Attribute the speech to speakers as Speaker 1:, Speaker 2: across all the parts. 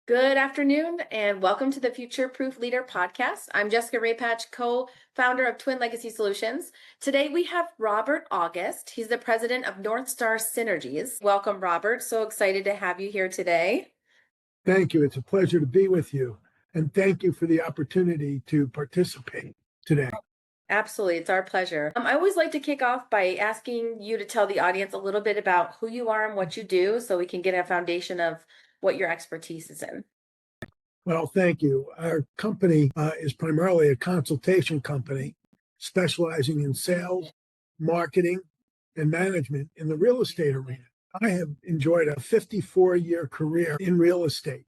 Speaker 1: Good afternoon, and welcome to the Future Proof Leader podcast. I'm Jessica Rapach, co-founder of Twin Legacy Solutions. Today we have Robert August. He's the president of North Star Synergies. Welcome, Robert. So excited to have you here today.
Speaker 2: Thank you. It's a pleasure to be with you. And thank you for the opportunity to participate today.
Speaker 1: Absolutely. It's our pleasure. I always like to kick off by asking you to tell the audience a little bit about who you are and what you do so we can get a foundation of what your expertise is in.
Speaker 2: Well, thank you. Our company is primarily a consultation company specializing in sales, marketing, and management in the real estate arena. I have enjoyed a 54-year career in real estate.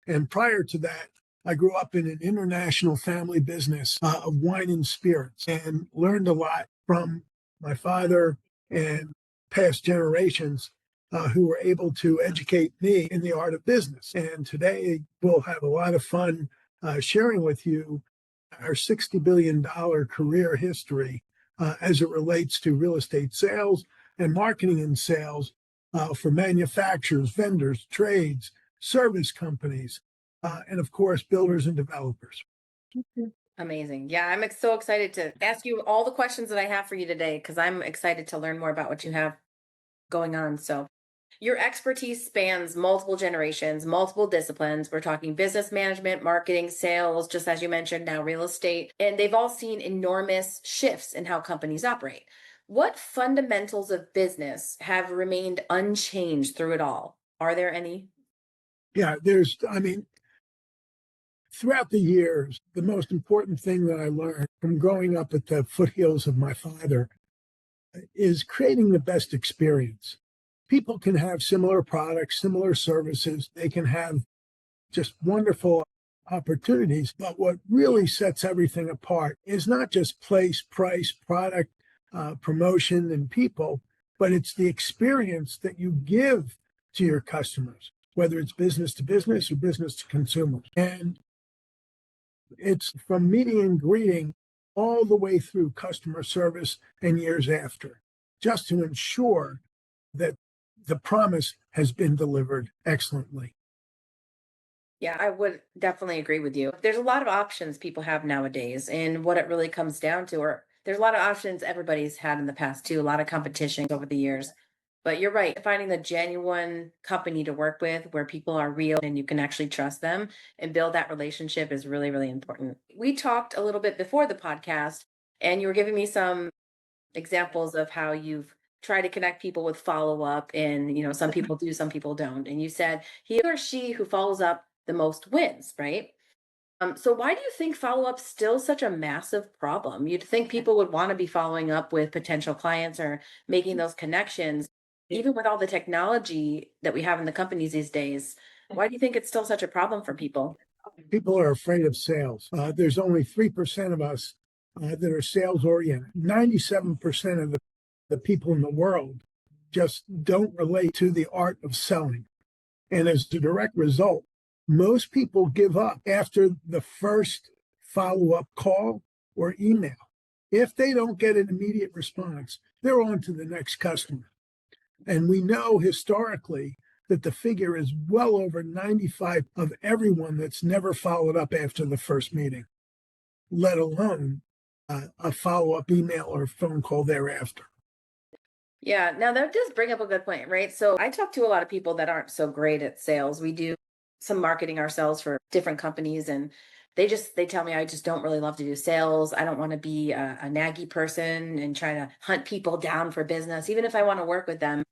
Speaker 2: And prior to that, I grew up in an international family business of wine and spirits and learned a lot from my father and past generations who were able to educate me in the art of business. And today we'll have a lot of fun sharing with you our $60 billion career history as it relates to real estate sales and marketing and sales for manufacturers, vendors, trades, service companies, and of course, builders and developers.
Speaker 1: Amazing. Yeah, I'm so excited to ask you all the questions that I have for you today because I'm excited to learn more about what you have going on. So, your expertise spans multiple generations, multiple disciplines. We're talking business management, marketing, sales, just as you mentioned, now real estate, and they've all seen enormous shifts in how companies operate. What fundamentals of business have remained unchanged through it all? Are there any?
Speaker 2: Yeah, throughout the years, the most important thing that I learned from growing up at the foothills of my father is creating the best experience. People can have similar products, similar services, they can have just wonderful opportunities. But what really sets everything apart is not just place, price, product, promotion, and people, but it's the experience that you give to your customers, whether it's business to business or business to consumer. And it's from meeting and greeting all the way through customer service and years after, just to ensure that the promise has been delivered excellently.
Speaker 1: Yeah, I would definitely agree with you. There's a lot of options people have nowadays, and what it really comes down to, or there's a lot of options everybody's had in the past too, a lot of competition over the years. But you're right, finding the genuine company to work with where people are real and you can actually trust them and build that relationship is really, really important. We talked a little bit before the podcast, and you were giving me some examples of how you've tried to connect people with follow up and some people do, some people don't, and you said he or she who follows up the most wins, right? So why do you think follow up still such a massive problem? You'd think people would want to be following up with potential clients or making those connections, even with all the technology that we have in the companies these days. Why do you think it's still such a problem for people?
Speaker 2: People are afraid of sales. There's only 3% of us that are sales oriented. 97% of the people in the world just don't relate to the art of selling. And as a direct result, most people give up after the first follow up call or email. If they don't get an immediate response, they're on to the next customer. And we know historically that the figure is well over 95 of everyone that's never followed up after the first meeting, let alone a follow up email or phone call thereafter.
Speaker 1: Yeah, now that does bring up a good point, right? So I talk to a lot of people that aren't so great at sales. We do some marketing ourselves for different companies, and they tell me I just don't really love to do sales. I don't want to be a naggy person and try to hunt people down for business, even if I want to work with them.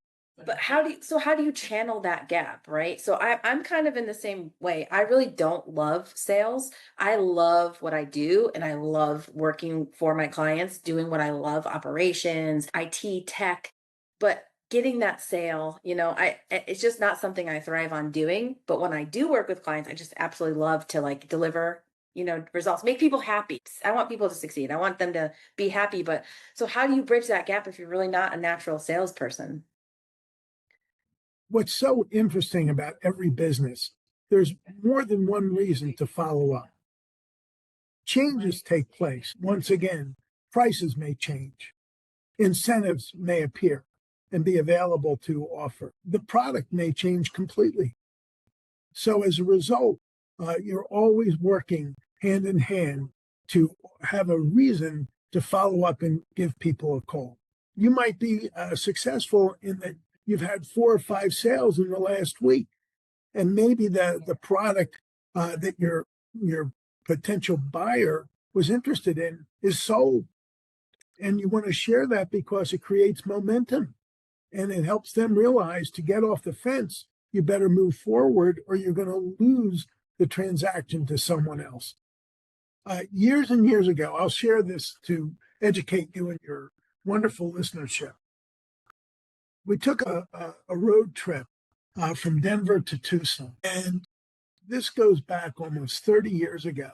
Speaker 1: But how do you channel that gap, right? So I'm kind of in the same way. I really don't love sales. I love what I do and I love working for my clients, doing what I love, operations, IT, tech. But getting that sale, it's just not something I thrive on doing. But when I do work with clients, I just absolutely love to like deliver, results, make people happy. I want people to succeed. I want them to be happy. But so how do you bridge that gap if you're really not a natural salesperson?
Speaker 2: What's so interesting about every business, there's more than one reason to follow up. Changes take place. Once again, prices may change, incentives may appear and be available to offer. The product may change completely. So as a result, you're always working hand in hand to have a reason to follow up and give people a call. You might be successful in that you've had 4 or 5 sales in the last week, and maybe the product that your potential buyer was interested in is sold, and you want to share that because it creates momentum and it helps them realize to get off the fence, you better move forward or you're going to lose the transaction to someone else. Years and years ago, I'll share this to educate you and your wonderful listenership. We took a road trip from Denver to Tucson, and this goes back almost 30 years ago.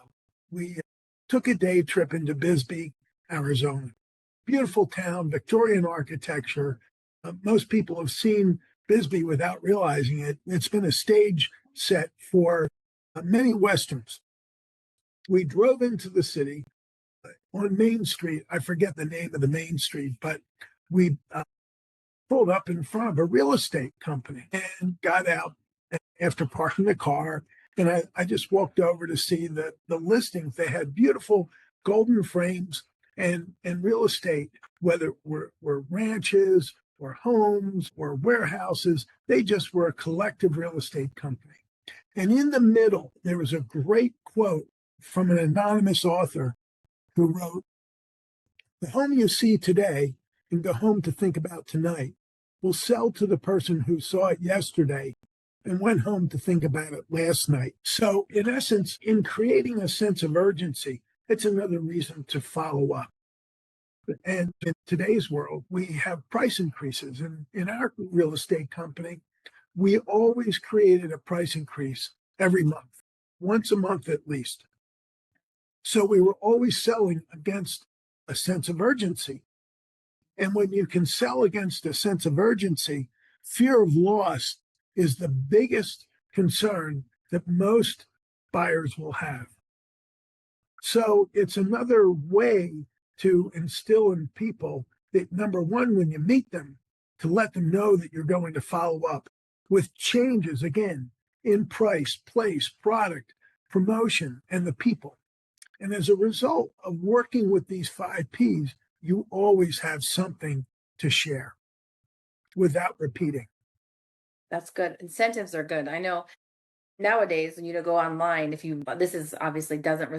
Speaker 2: We took a day trip into Bisbee, Arizona. Beautiful town, Victorian architecture. Most people have seen Bisbee without realizing it. It's been a stage set for many Westerns. We drove into the city on Main Street. I forget the name of the main street, but we pulled up in front of a real estate company and got out after parking the car. And I just walked over to see the listings. They had beautiful golden frames and real estate, whether were ranches or homes or warehouses. They just were a collective real estate company. And in the middle, there was a great quote from an anonymous author who wrote, "The home you see today and go home to think about tonight will sell to the person who saw it yesterday and went home to think about it last night." So, in essence, in creating a sense of urgency, it's another reason to follow up. And in today's world, we have price increases. And in our real estate company, we always created a price increase every month, once a month at least. So we were always selling against a sense of urgency. And when you can sell against a sense of urgency, fear of loss is the biggest concern that most buyers will have. So it's another way to instill in people that, number one, when you meet them, to let them know that you're going to follow up with changes, again, in price, place, product, promotion, and the people. And as a result of working with these 5 Ps, you always have something to share without repeating.
Speaker 1: That's good. Incentives are good. I know nowadays when you go online, if you this is obviously doesn't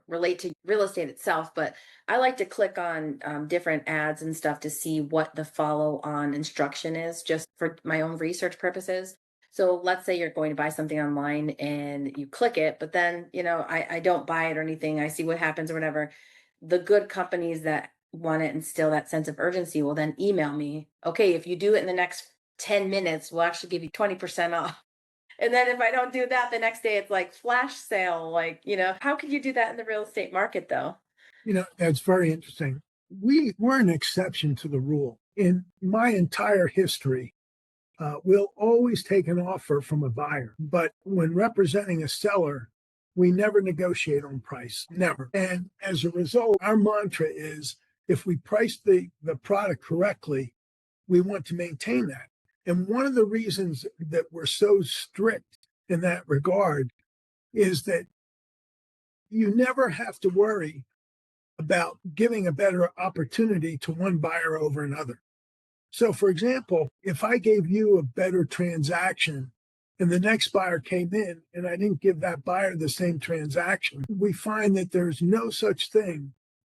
Speaker 1: relate to real estate itself, but I like to click on different ads and stuff to see what the follow on instruction is, just for my own research purposes. So let's say you're going to buy something online and you click it, but then I don't buy it or anything, I see what happens or whatever. The good companies that want to instill that sense of urgency will then email me, okay, if you do it in the next 10 minutes, we'll actually give you 20% off. And then if I don't do that the next day, it's like flash sale. Like, how could you do that in the real estate market though?
Speaker 2: That's very interesting. We're an exception to the rule. In my entire history, we'll always take an offer from a buyer. But when representing a seller, we never negotiate on price, never. And as a result, our mantra is if we price the product correctly, we want to maintain that. And one of the reasons that we're so strict in that regard is that you never have to worry about giving a better opportunity to one buyer over another. So, for example, if I gave you a better transaction and the next buyer came in and I didn't give that buyer the same transaction, we find that there's no such thing,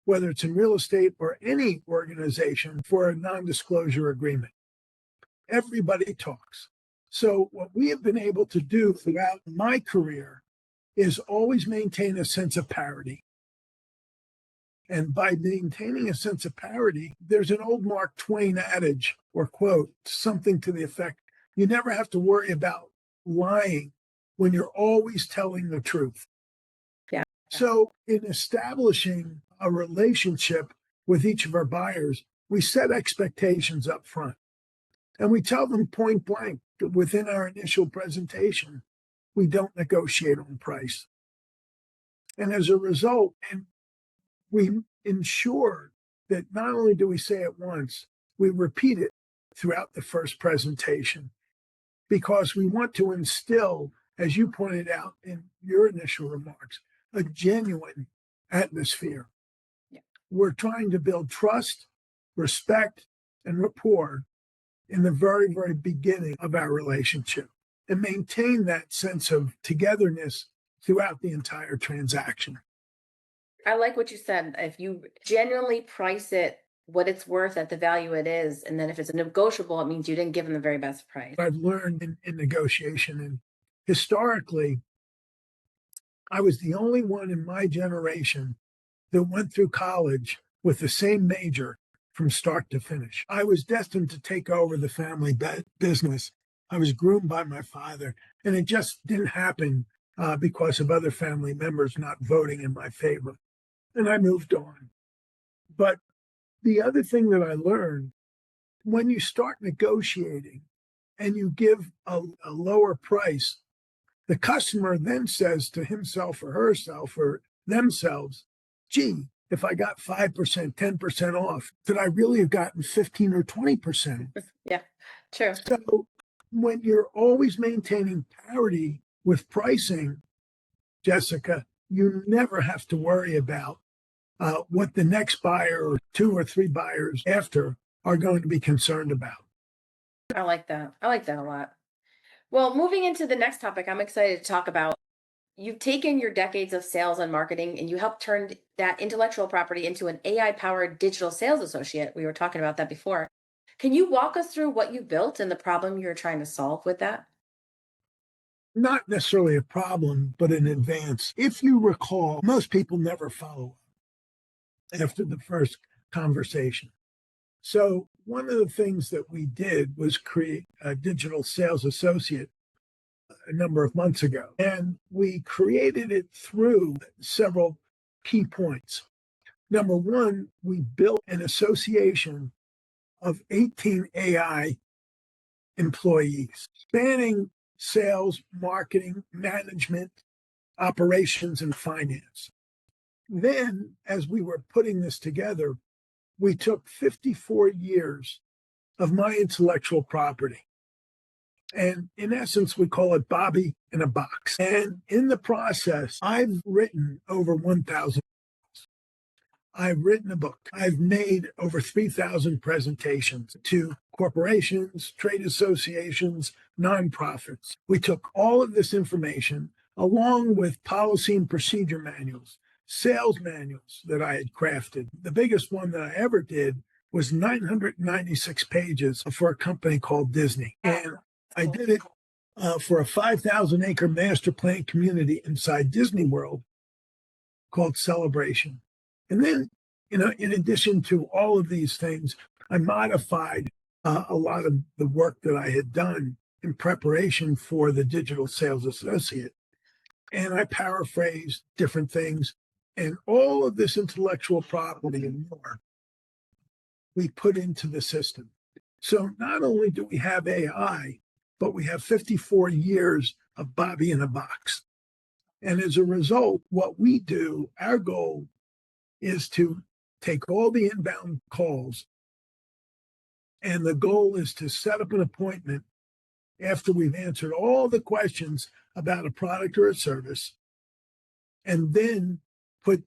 Speaker 2: whether it's in real estate or any organization, for a non-disclosure agreement. Everybody talks. So what we have been able to do throughout my career is always maintain a sense of parity. And by maintaining a sense of parity, there's an old Mark Twain adage or quote, something to the effect, you never have to worry about lying when you're always telling the truth.
Speaker 1: Yeah.
Speaker 2: So in establishing a relationship with each of our buyers, we set expectations up front. And we tell them point blank within our initial presentation, we don't negotiate on price. And as a result, and we ensure that not only do we say it once, we repeat it throughout the first presentation because we want to instill as you pointed out in your initial remarks, a genuine atmosphere.
Speaker 1: Yeah.
Speaker 2: We're trying to build trust, respect, and rapport in the very, very beginning of our relationship and maintain that sense of togetherness throughout the entire transaction.
Speaker 1: I like what you said. If you genuinely price it what it's worth at the value it is, and then if it's negotiable, it means you didn't give them the very best price.
Speaker 2: I've learned in negotiation, and historically, I was the only one in my generation that went through college with the same major from start to finish. I was destined to take over the family business. I was groomed by my father, and it just didn't happen because of other family members not voting in my favor. And I moved on. But the other thing that I learned when you start negotiating and you give a lower price, the customer then says to himself or herself or themselves, gee, if I got 5%, 10% off, did I really have gotten 15 or 20%?
Speaker 1: Yeah, true.
Speaker 2: So when you're always maintaining parity with pricing, Jessica, you never have to worry about what the next buyer or two or three buyers after are going to be concerned about.
Speaker 1: I like that. I like that a lot. Well, moving into the next topic, I'm excited to talk about. You've taken your decades of sales and marketing and you helped turn that intellectual property into an AI powered digital sales associate. We were talking about that before. Can you walk us through what you built and the problem you're trying to solve with that?
Speaker 2: Not necessarily a problem, but an advance. If you recall, most people never follow up after the first conversation. So, one of the things that we did was create a digital sales associate a number of months ago. And we created it through several key points. Number one, we built an association of 18 AI employees spanning sales, marketing, management, operations, and finance. Then, as we were putting this together, we took 54 years of my intellectual property. And in essence, we call it Bobby in a box. And in the process, I've written over 1,000. I've written a book. I've made over 3,000 presentations to corporations, trade associations, nonprofits. We took all of this information along with policy and procedure manuals, sales manuals that I had crafted. The biggest one that I ever did was 996 pages for a company called Disney. And I did it for a 5,000 acre master plan community inside Disney World called Celebration. And then, in addition to all of these things, I modified a lot of the work that I had done in preparation for the digital sales associate. And I paraphrased different things. And all of this intellectual property and more we put into the system. So not only do we have AI, but we have 54 years of Bobby in a box. And as a result, what we do, our goal is to take all the inbound calls, and the goal is to set up an appointment after we've answered all the questions about a product or a service, and then put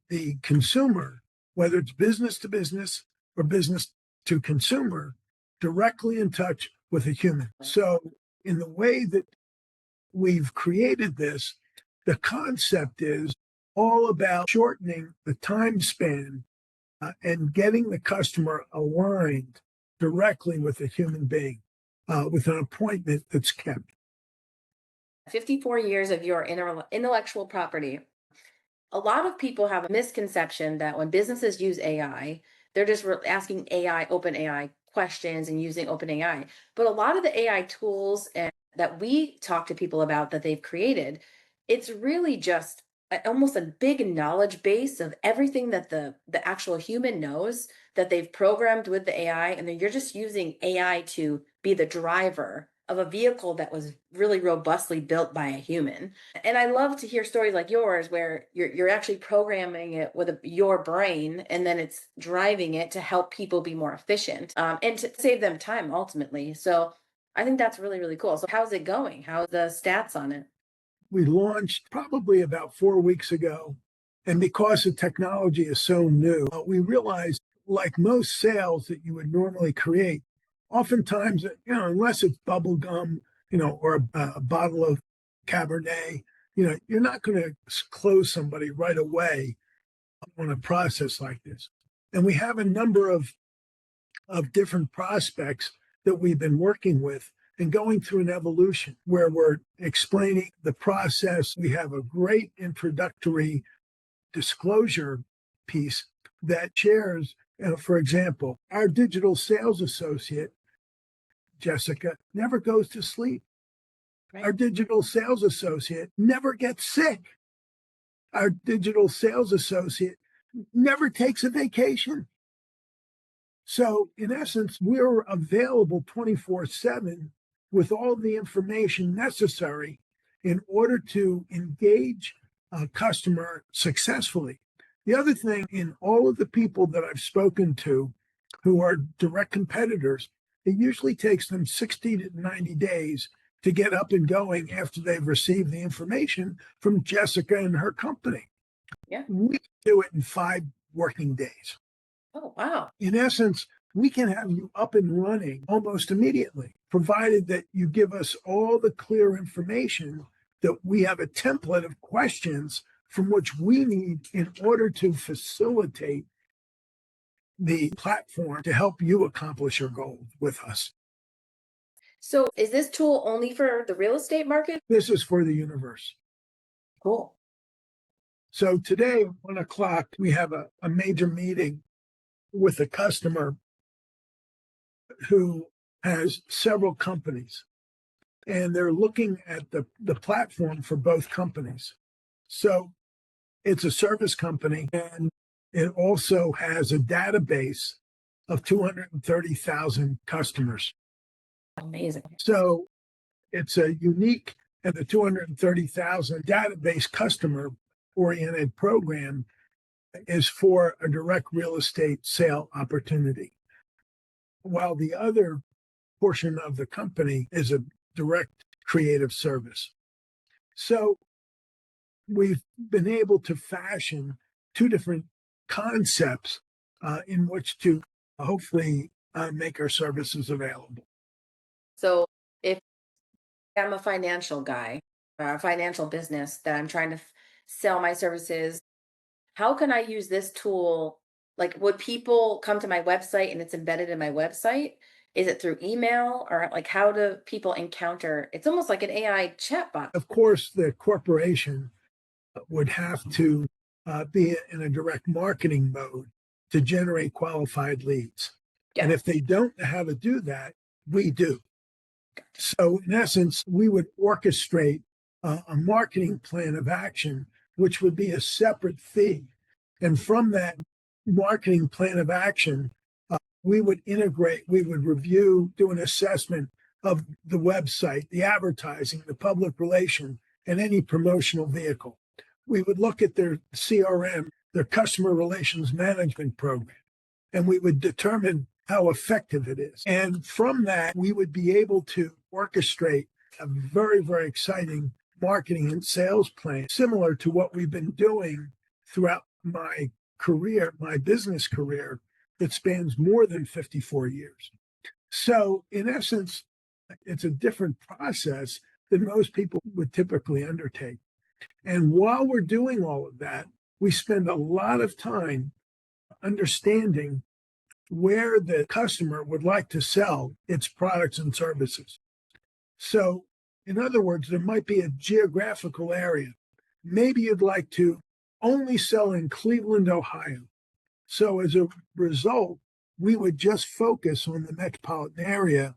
Speaker 2: the consumer, whether it's business to business or business to consumer, directly in touch with a human. So, in the way that we've created this, the concept is all about shortening the time span and getting the customer aligned directly with a human being with an appointment that's kept.
Speaker 1: 54 years of your intellectual property. A lot of people have a misconception that when businesses use AI, they're just asking AI, open AI questions and using open AI. But a lot of the AI tools that we talk to people about that they've created, it's really just almost a big knowledge base of everything that the actual human knows that they've programmed with the AI, and then you're just using AI to be the driver of a vehicle that was really robustly built by a human. And I love to hear stories like yours where you're actually programming it with your brain, and then it's driving it to help people be more efficient, and to save them time ultimately. So I think that's really, really cool. So how's it going? How are the stats on it?
Speaker 2: We launched probably about 4 weeks ago. And because the technology is so new, we realized, like most sales that you would normally create, oftentimes, unless it's bubble gum, or a bottle of Cabernet, you're not going to close somebody right away on a process like this. And we have a number of different prospects that we've been working with and going through an evolution where we're explaining the process. We have a great introductory disclosure piece that shares, for example, our digital sales associate, Jessica, never goes to sleep.
Speaker 1: Right.
Speaker 2: Our digital sales associate never gets sick. Our digital sales associate never takes a vacation. So, in essence, we're available 24/7 with all the information necessary in order to engage a customer successfully. The other thing, in all of the people that I've spoken to who are direct competitors, it usually takes them 60 to 90 days to get up and going after they've received the information from Jessica and her company.
Speaker 1: Yeah.
Speaker 2: We do it in 5 working days.
Speaker 1: Oh, wow.
Speaker 2: In essence, we can have you up and running almost immediately, provided that you give us all the clear information that we have a template of questions from which we need in order to facilitate the platform to help you accomplish your goals with us.
Speaker 1: So is this tool only for the real estate market?
Speaker 2: This is for the universe.
Speaker 1: Cool.
Speaker 2: So today, 1 o'clock, we have a major meeting with a customer who has several companies, and they're looking at the platform for both companies. So it's a service company, and it also has a database of 230,000 customers.
Speaker 1: Amazing.
Speaker 2: So it's a unique, and the 230,000 database customer oriented program is for a direct real estate sale opportunity, while the other portion of the company is a direct creative service. So we've been able to fashion two different concepts in which to hopefully make our services available.
Speaker 1: So if I'm a financial guy, a financial business that I'm trying to sell my services, how can I use this tool? Like, would people come to my website and it's embedded in my website? Is it through email, or like how do people encounter? It's almost like an AI chatbot.
Speaker 2: Of course, the corporation would have to be in a direct marketing mode to generate qualified leads. And
Speaker 1: Yeah.
Speaker 2: if they don't know how to do that, we do. So, in essence, we would orchestrate a marketing plan of action, which would be a separate fee. And from that marketing plan of action, we would integrate, we would review, do an assessment of the website, the advertising, the public relation, and any promotional vehicle. We would look at their CRM, their customer relations management program, and we would determine how effective it is. And from that, we would be able to orchestrate a very, very exciting marketing and sales plan, similar to what we've been doing throughout my career, my business career, that spans more than 54 years. So, in essence, it's a different process than most people would typically undertake. And while we're doing all of that, we spend a lot of time understanding where the customer would like to sell its products and services. So, in other words, there might be a geographical area. Maybe you'd like to only sell in Cleveland, Ohio. So, as a result, we would just focus on the metropolitan area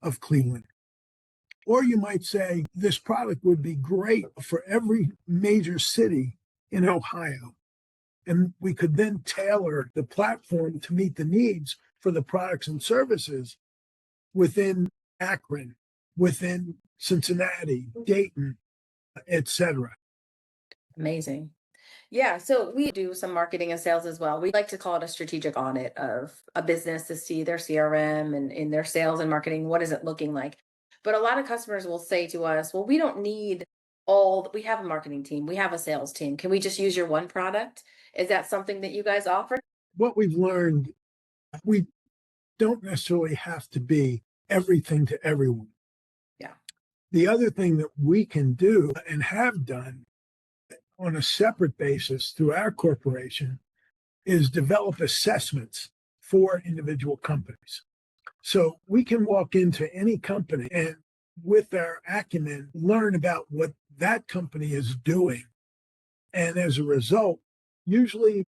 Speaker 2: of Cleveland. Or you might say, this product would be great for every major city in Ohio. And we could then tailor the platform to meet the needs for the products and services within Akron, within Cincinnati, Dayton, etc.
Speaker 1: Amazing. Yeah, so we do some marketing and sales as well. We like to call it a strategic audit of a business to see their CRM and in their sales and marketing, what is it looking like? But a lot of customers will say to us, well, we don't need we have a marketing team, we have a sales team. Can we just use your one product? Is that something that you guys offer?
Speaker 2: What we've learned, we don't necessarily have to be everything to everyone.
Speaker 1: Yeah.
Speaker 2: The other thing that we can do and have done on a separate basis through our corporation is develop assessments for individual companies. So we can walk into any company and with our acumen, learn about what that company is doing. And as a result, usually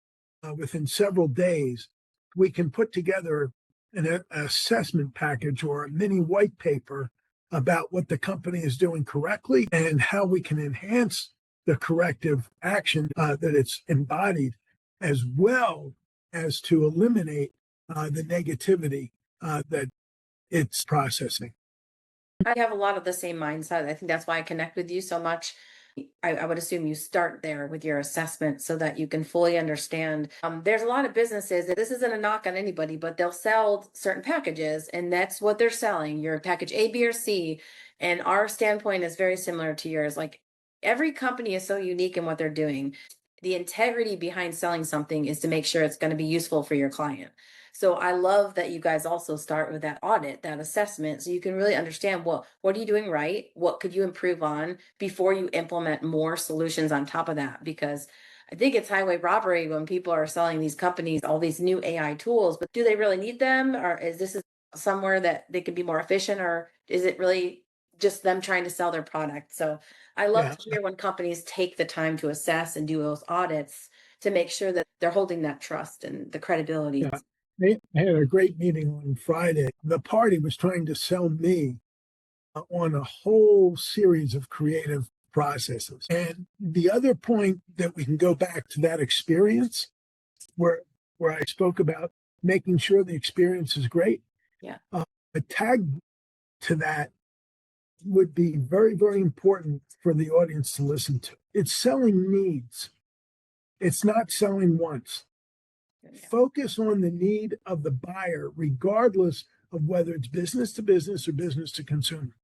Speaker 2: within several days, we can put together an assessment package or a mini white paper about what the company is doing correctly and how we can enhance the corrective action that it's embodied, as well as to eliminate the negativity that it's processing.
Speaker 1: I have a lot of the same mindset. I think that's why I connect with you so much. I would assume you start there with your assessment so that you can fully understand. There's a lot of businesses that this isn't a knock on anybody, but they'll sell certain packages and that's what they're selling. Your package A, B, or C. And our standpoint is very similar to yours. Like every company is so unique in what they're doing. The integrity behind selling something is to make sure it's going to be useful for your client. So I love that you guys also start with that audit, that assessment, so you can really understand, well, what are you doing right? What could you improve on before you implement more solutions on top of that? Because I think it's highway robbery when people are selling these companies all these new AI tools, but do they really need them? Or is this somewhere that they could be more efficient? Or is it really just them trying to sell their product? So I love
Speaker 2: Yeah,
Speaker 1: to hear when companies take the time to assess and do those audits to make sure that they're holding that trust and the credibility.
Speaker 2: yeah. I had a great meeting on Friday. The party was trying to sell me on a whole series of creative processes. And the other point that we can go back to that experience where I spoke about making sure the experience is great.
Speaker 1: Yeah.
Speaker 2: A tag to that would be very, very important for the audience to listen to. It's selling needs. It's not selling wants.
Speaker 1: Yeah.
Speaker 2: Focus on the need of the buyer, regardless of whether it's business to business or business to consumer.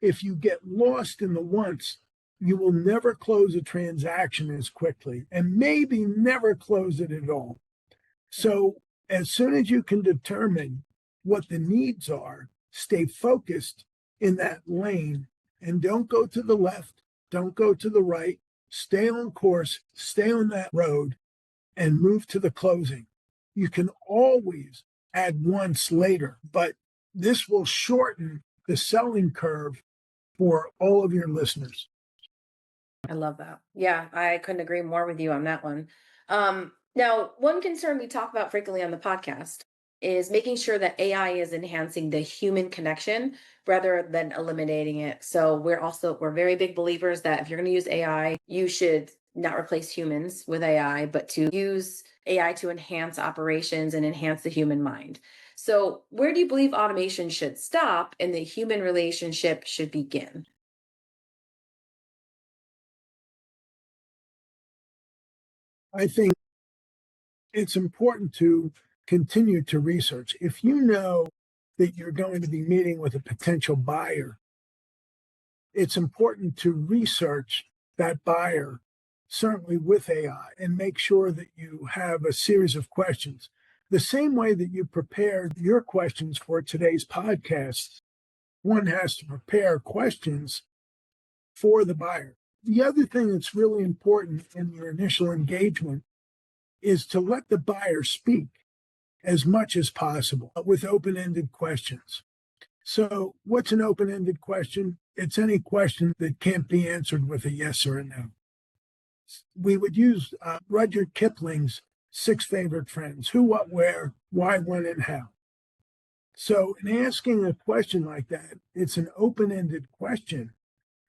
Speaker 2: If you get lost in the wants, you will never close a transaction as quickly and maybe never close it at all.
Speaker 1: Yeah.
Speaker 2: So, as soon as you can determine what the needs are, stay focused in that lane and don't go to the left, don't go to the right, stay on course, stay on that road and move to the closing. You can always add once later, but this will shorten the selling curve for all of your listeners.
Speaker 1: I love that. Yeah, I couldn't agree more with you on that one. Now, one concern we talk about frequently on the podcast is making sure that AI is enhancing the human connection rather than eliminating it. So we're very big believers that if you're going to use AI, you should not replace humans with AI, but to use AI to enhance operations and enhance the human mind. So, where do you believe automation should stop and the human relationship should begin?
Speaker 2: I think it's important to continue to research. If you know that you're going to be meeting with a potential buyer, it's important to research that buyer, certainly with AI, and make sure that you have a series of questions. The same way that you prepared your questions for today's podcast, one has to prepare questions for the buyer. The other thing that's really important in your initial engagement is to let the buyer speak as much as possible with open ended questions. So, what's an open ended question? It's any question that can't be answered with a yes or a no. We would use Rudyard Kipling's six favorite friends: who, what, where, why, when, and how. So, in asking a question like that, it's an open ended question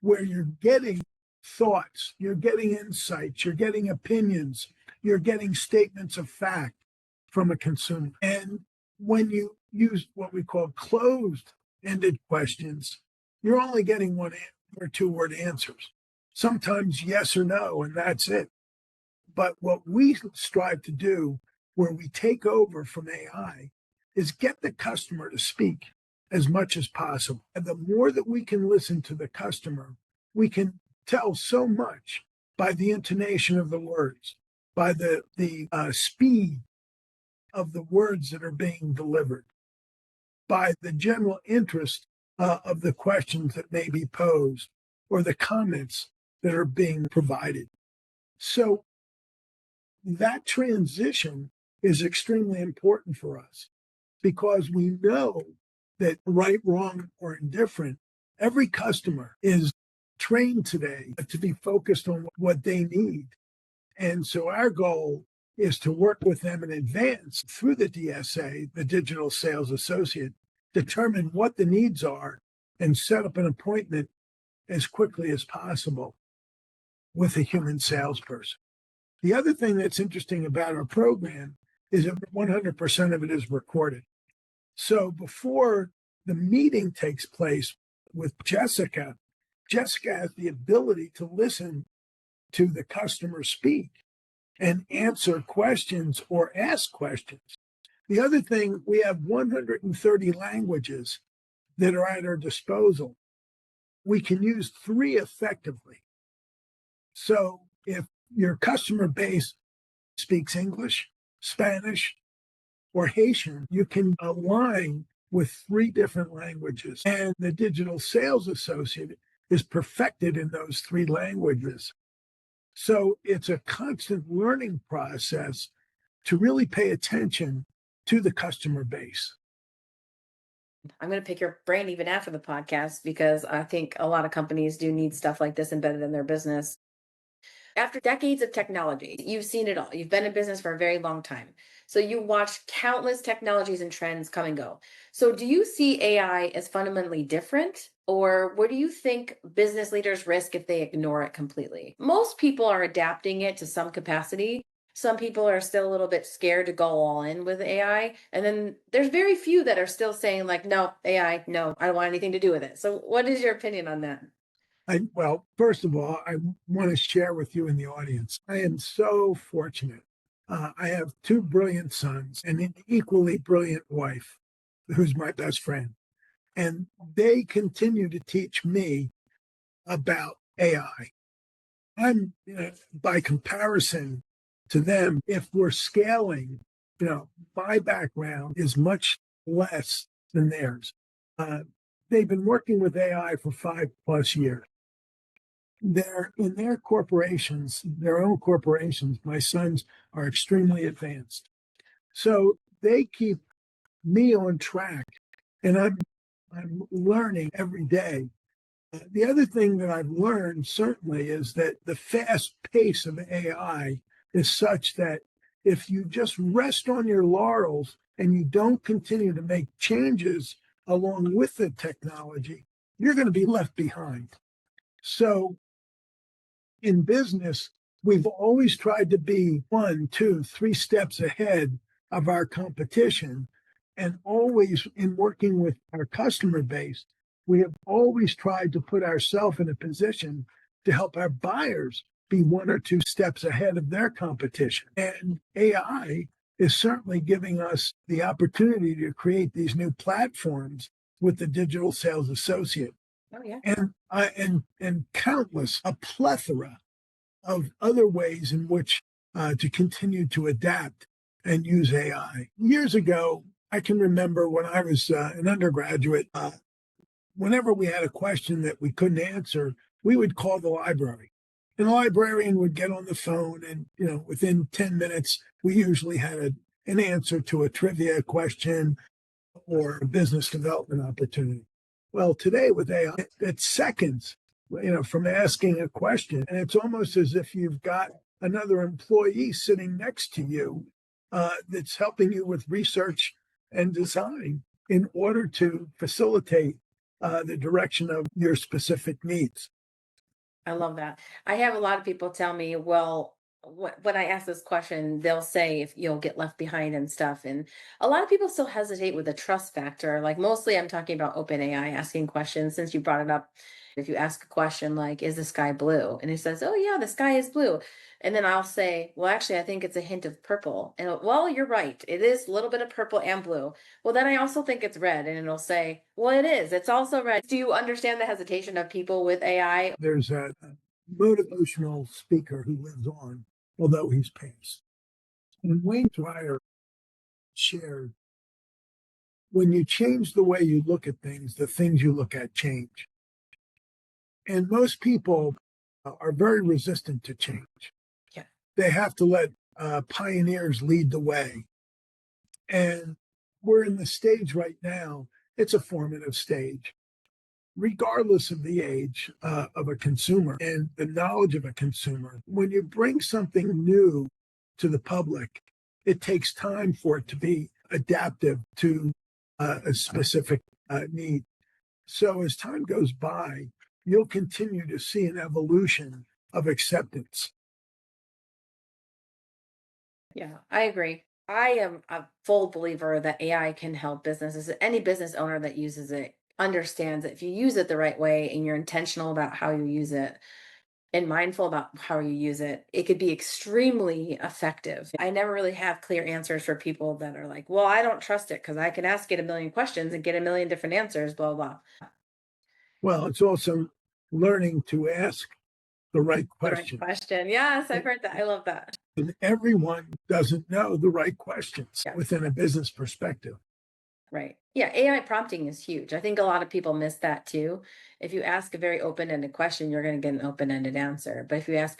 Speaker 2: where you're getting thoughts, you're getting insights, you're getting opinions, you're getting statements of fact from a consumer. And when you use what we call closed ended questions, you're only getting one or two word answers. Sometimes yes or no, and that's it. But what we strive to do, where we take over from AI, is get the customer to speak as much as possible. And the more that we can listen to the customer, we can tell so much by the intonation of the words, by the speed of the words that are being delivered, by the general interest of the questions that may be posed or the comments that are being provided. So that transition is extremely important for us because we know that right, wrong, or indifferent, every customer is trained today to be focused on what they need. And so our goal is to work with them in advance through the DSA, the Digital Sales Associate, determine what the needs are and set up an appointment as quickly as possible with a human salesperson. The other thing that's interesting about our program is that 100% of it is recorded. So before the meeting takes place with Jessica, Jessica has the ability to listen to the customer speak and answer questions or ask questions. The other thing, we have 130 languages that are at our disposal. We can use three effectively. So if your customer base speaks English, Spanish, or Haitian, you can align with three different languages. And the digital sales associate is perfected in those three languages. So it's a constant learning process to really pay attention to the customer base.
Speaker 1: I'm going to pick your brain even after the podcast because I think a lot of companies do need stuff like this embedded in their business. After decades of technology, you've seen it all. You've been in business for a very long time. So you watched countless technologies and trends come and go. So do you see AI as fundamentally different? Or what do you think business leaders risk if they ignore it completely? Most people are adapting it to some capacity. Some people are still a little bit scared to go all in with AI. And then there's very few that are still saying, like, no, AI, no, I don't want anything to do with it. So what is your opinion on that?
Speaker 2: Well, first of all, I want to share with you in the audience. I am so fortunate. I have two brilliant sons and an equally brilliant wife, who's my best friend. And they continue to teach me about AI. I'm, by comparison to them, if we're scaling, my background is much less than theirs. Uh, they've been working with AI for 5+ years. They're in their corporations, their own corporations. My sons are extremely advanced. So they keep me on track and I'm learning every day. The other thing that I've learned certainly is that the fast pace of AI is such that if you just rest on your laurels and you don't continue to make changes along with the technology, you're going to be left behind. So in business, we've always tried to be 1, 2, 3 steps ahead of our competition. And always in working with our customer base, we have always tried to put ourselves in a position to help our buyers be 1 or 2 steps ahead of their competition. And AI is certainly giving us the opportunity to create these new platforms with the digital sales associate
Speaker 1: Oh, yeah.
Speaker 2: and countless, a plethora of other ways in which to continue to adapt and use AI. Years ago, I can remember when I was an undergraduate, whenever we had a question that we couldn't answer, we would call the library. And the librarian would get on the phone, and within 10 minutes, we usually had an answer to a trivia question or a business development opportunity. Well, today with AI, it's seconds, from asking a question. And it's almost as if you've got another employee sitting next to you that's helping you with research and design in order to facilitate the direction of your specific needs.
Speaker 1: I love that. I have a lot of people tell me, well, when I ask this question, they'll say if you'll get left behind and stuff. And a lot of people still hesitate with the trust factor. Like mostly I'm talking about OpenAI asking questions since you brought it up. If you ask a question like, is the sky blue? And it says, oh, yeah, the sky is blue. And then I'll say, well, actually, I think it's a hint of purple. And well, you're right. It is a little bit of purple and blue. Well, then I also think it's red. And it'll say, well, it is. It's also red. Do you understand the hesitation of people with AI?
Speaker 2: There's motivational speaker who lives on, although he's passed. And Wayne Dyer shared, when you change the way you look at things, the things you look at change. And most people are very resistant to change.
Speaker 1: Yeah.
Speaker 2: They have to let pioneers lead the way. And we're in the stage right now, it's a formative stage. Regardless of the age of a consumer and the knowledge of a consumer, when you bring something new to the public, it takes time for it to be adaptive to a specific need. So as time goes by, you'll continue to see an evolution of acceptance.
Speaker 1: Yeah, I agree. I am a full believer that AI can help businesses. Any business owner that uses it understands that if you use it the right way and you're intentional about how you use it and mindful about how you use it, it could be extremely effective. I never really have clear answers for people that are like, well, I don't trust it because I can ask it a million questions and get a million different answers, blah, blah.
Speaker 2: Well, it's also learning to ask the right
Speaker 1: The right
Speaker 2: questions.
Speaker 1: question. Yes, I've heard that. I love that.
Speaker 2: And everyone doesn't know the right questions
Speaker 1: Yes.
Speaker 2: within a business perspective.
Speaker 1: Right. Yeah, AI prompting is huge. I think a lot of people miss that too. If you ask a very open-ended question, you're going to get an open-ended answer. But if you ask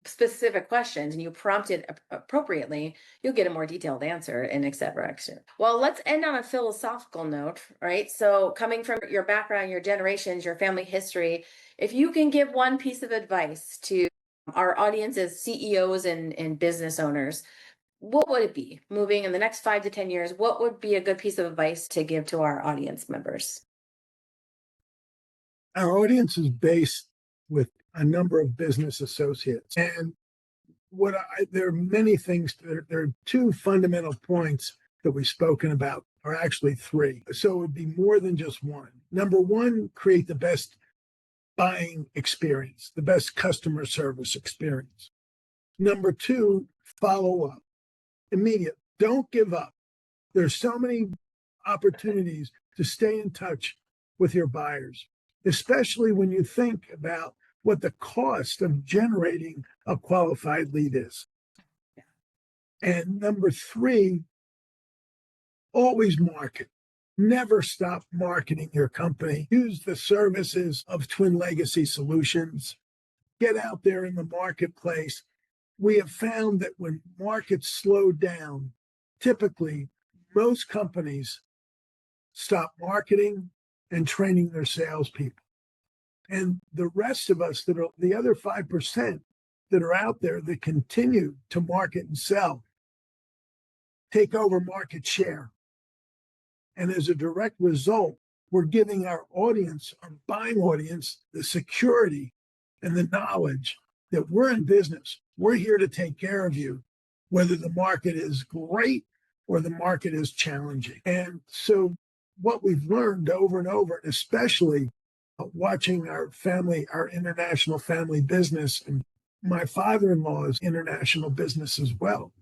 Speaker 1: specific questions and you prompt it appropriately, you'll get a more detailed answer and et cetera, et cetera. Well, let's end on a philosophical note, right? So, coming from your background, your generations, your family history, if you can give one piece of advice to our audience as CEOs and business owners, what would it be? Moving in the next 5 to 10 years, what would be a good piece of advice to give to our audience members?
Speaker 2: Our audience is based with a number of business associates. And there are many things, there are two fundamental points that we've spoken about, or actually three. So it would be more than just one. Number one, create the best buying experience, the best customer service experience. Number two, follow up immediate. Don't give up. There's so many opportunities to stay in touch with your buyers, especially when you think about what the cost of generating a qualified lead is. And number three, always market. Never stop marketing your company. Use the services of Twin Legacy Solutions. Get out there in the marketplace. We have found that when markets slow down, typically most companies stop marketing and training their salespeople. And the rest of us, that are the other 5% that are out there that continue to market and sell, take over market share. And as a direct result, we're giving our audience, our buying audience, the security and the knowledge that we're in business. We're here to take care of you, whether the market is great or the market is challenging. And so what we've learned over and over, especially watching our family, our international family business, and my father-in-law's international business as well,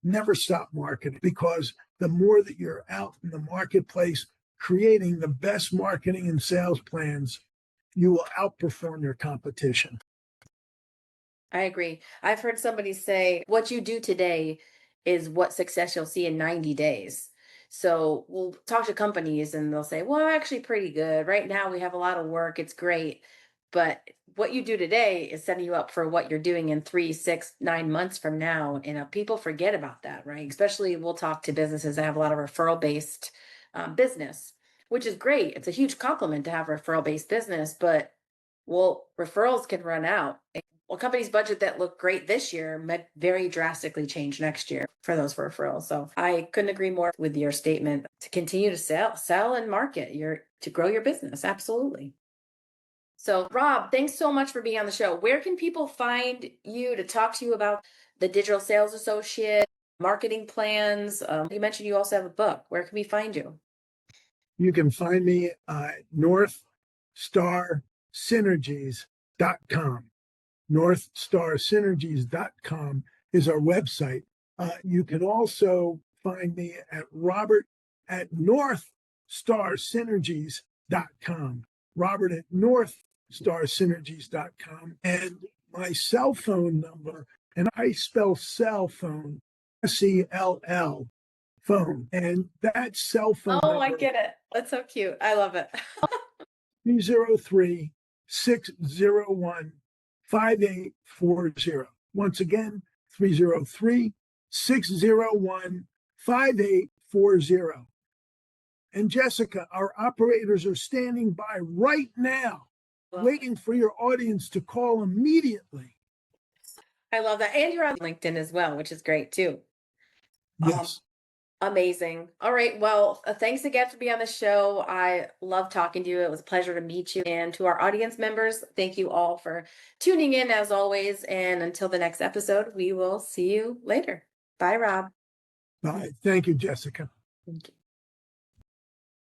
Speaker 2: never stop marketing, because the more that you're out in the marketplace creating the best marketing and sales plans, you will outperform your competition.
Speaker 1: I agree. I've heard somebody say, what you do today is what success you'll see in 90 days. So we'll talk to companies and they'll say, well, actually pretty good. Right now we have a lot of work. It's great. But what you do today is setting you up for what you're doing in 3, 6, 9 months from now. And people forget about that, right? Especially we'll talk to businesses that have a lot of referral based business, which is great. It's a huge compliment to have referral based business, but well, referrals can run out. Well, companies budget that look great this year might very drastically change next year for those referrals. So I couldn't agree more with your statement to continue to sell and market to grow your business. Absolutely. So Rob, thanks so much for being on the show. Where can people find you to talk to you about the digital sales associate, marketing plans? You mentioned you also have a book. Where can we find you?
Speaker 2: You can find me at North Star Synergies.com. NorthStarSynergies.com is our website. You can also find me at Robert at NorthStarSynergies.com. Robert at North NorthStarSynergies.com, and my cell phone number, and I spell cell phone, SELL phone, and that cell phone
Speaker 1: Oh, I
Speaker 2: number,
Speaker 1: get it. That's so cute. I love it.
Speaker 2: 303 601 5840. Once again, 303 601 5840. And Jessica, our operators are standing by right now, waiting for your audience to call immediately.
Speaker 1: I love that. And you're on LinkedIn as well, which is great too.
Speaker 2: Yes.
Speaker 1: Amazing. All right. Well, thanks again for being on the show. I love talking to you. It was a pleasure to meet you. And to our audience members, thank you all for tuning in as always. And until the next episode, we will see you later. Bye, Rob.
Speaker 2: Bye. Thank you, Jessica.
Speaker 1: Thank you.